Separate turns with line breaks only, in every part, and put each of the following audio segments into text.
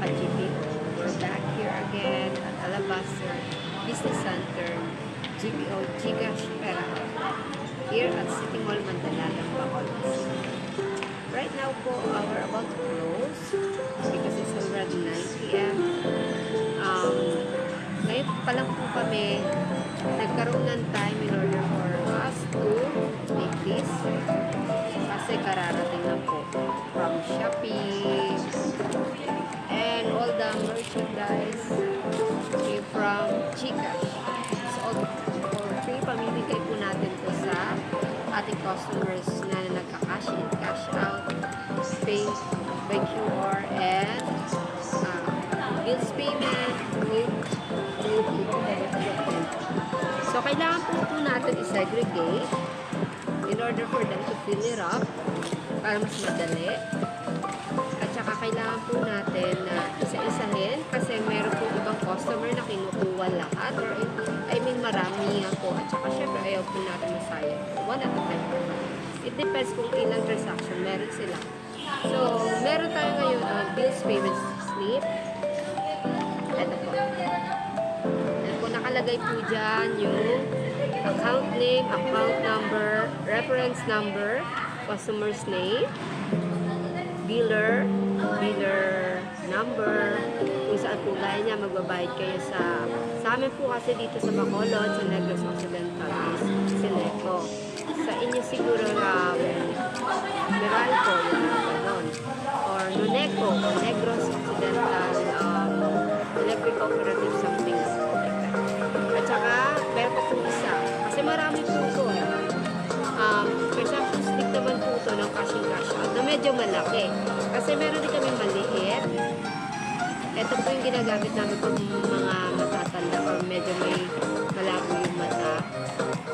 ka-GPO. We're back here again at Alabaster Business Center, GPO Gcash Pera here at City Mall Mandalagang, Bacolod. Right now po, we're about to close because it's already 9 p.m. Ngayon pa lang po kami nagkaroon ng time in order for us to make this kasi kararating na po from Shopee and all the merchandise came from Gcash. So for free, pamimigay po natin po sa ating customers na nagka-cash in, cash out, pay by QR and bills payment, so kailangan po natin i-segregate in order for them to fill it up para mas madali. At saka kailangan po natin na isa-isahin kasi meron po ibang customer na kinukuha lahat or I mean marami po. At saka syempre ayaw po natin masayang. One at a time. It depends kung ilang transaction meron sila. So, meron tayo ngayon bills payment slip. Ito po. Ito po, nakalagay po dyan yung account name, account number, reference number, customer's name, biller number, kung saan po gaya niya magbabayad kayo sa amin po kasi dito sa Bacolod, sa Negros Occidental is Sileco. Sa inyo siguro na Meralco, yun, or Nuneco, Negros Occidental Electric Cooperative, something like that. At saka, meron po isa. Kasi marami po ito. For example, stick naman po ito ng cash in cash out na medyo malaki. Kasi meron din kami maliit. Ito po yung ginagamit namin kung mga matatanda or medyo may malabo yung mata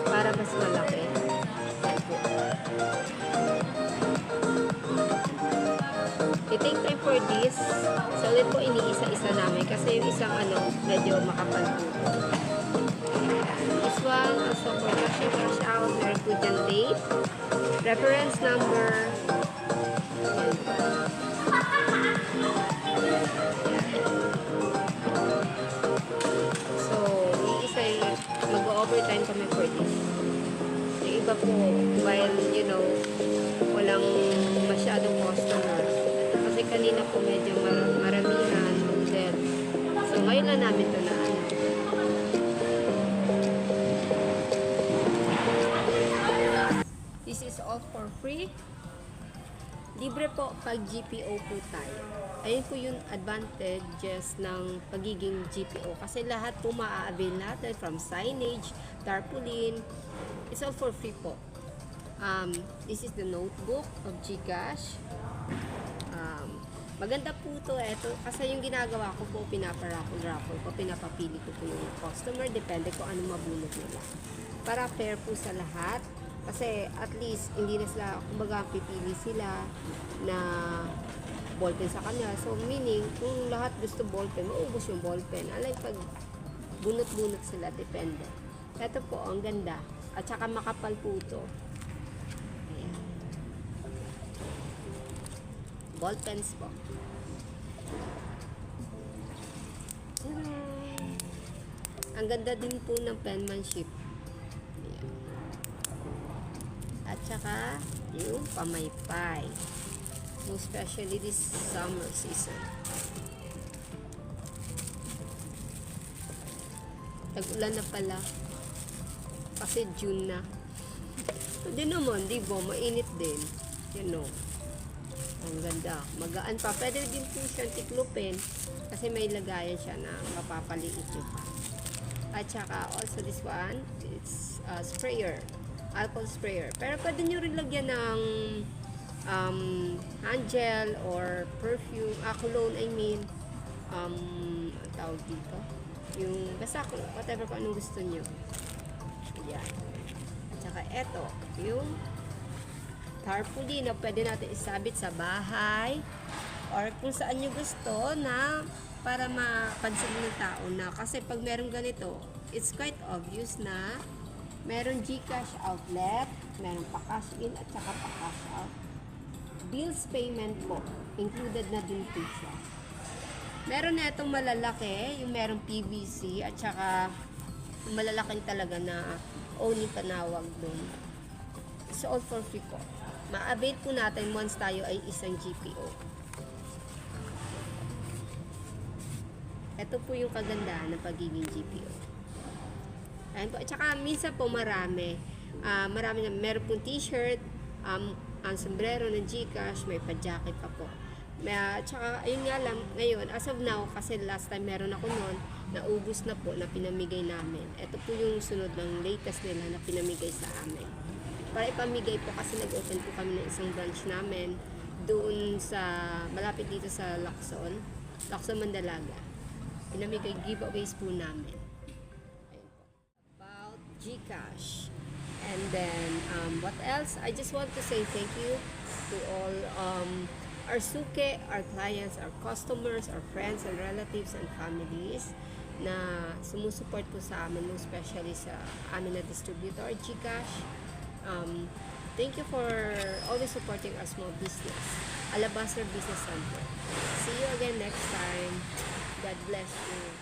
para mas malaki. I-take time for this. So, ulit po iniisa-isa namin kasi yung isang medyo makapal po. This one, also for cash in, cash out, meron po dyan date, reference number, so, iisa mag-overtime kami for this. Yung iba po, while, walang masyadong customer. Kasi kanina po medyo maramihan, model. So, ngayon lang namin ito na This is all for free. Libre po pag GPO po tayo. Ayun po yung advantages ng pagiging GPO. Kasi lahat po maa-avail natin from signage, tarpaulin. It's all for free po. This is the notebook of Gcash. Maganda po ito. Kasi yung ginagawa ko po, pinaparaffle ko, pinapapili ko po yung customer. Depende ko anong mabunot nila. Para fair po sa lahat. Kasi at least, hindi na sila, kumbaga, pipili sila na ballpen sa kanya. So, meaning, kung lahat gusto ballpen, maubos yung ballpen. Alay, pag bunot-bunot sila, depende. Ito po, ang ganda. At saka makapal po ito. Ayan. Ballpens po. Ang ganda din po ng penmanship. At saka, yung pamaypay. Most especially this summer season. Tag-ulan na pala. Kasi June na. Hindi naman, di ba? Mainit din. Ang ganda. Magaan pa. Pwede din po siyang tiklupin. Kasi may lagayan siya na mapapaliit nyo pa. At saka, also this one, it's sprayer. Alcohol sprayer. Pero pwede nyo rin lagyan ng hand gel or perfume, cologne, I mean. Ang tawag dito. Yung, basta whatever kung anong gusto nyo. Ayan. At saka eto, yung tarpaulin na pwede natin isabit sa bahay or kung saan nyo gusto na para mapansin ng tao na. Kasi pag meron ganito, it's quite obvious na meron Gcash outlet, meron pa cash in at saka pa cash out. Bills payment po, included na din po siya. Meron na itong malalaki, yung merong PVC at saka yung malalaking talaga na only panawag doon. It's all for free po. Ma-avail po natin once tayo ay isang GPO. Ito po yung kagandahan ng pagiging GPO. Ayan po. At saka minsan po marami. Marami na. Meron pong t-shirt, ang sombrero ng Gcash, may pa-jacket pa po. At saka, ayun nga lang, ngayon, as of now, kasi last time meron ako noon, naubos na po, na pinamigay namin. Ito po yung sunod ng latest nila na pinamigay sa amin. Para ipamigay po kasi nag-open po kami ng isang branch namin doon sa, malapit dito sa Lacson, Mandalaga. Pinamigay giveaways po namin. Ayun po. About Gcash. And then, what else? I just want to say thank you to all our suke, our clients, our customers, our friends and relatives and families na sumusuport po sa amin, especially sa amin na distributor, Gcash. Thank you for always supporting our small business, Alabaster Business Center. See you again next time. God bless you.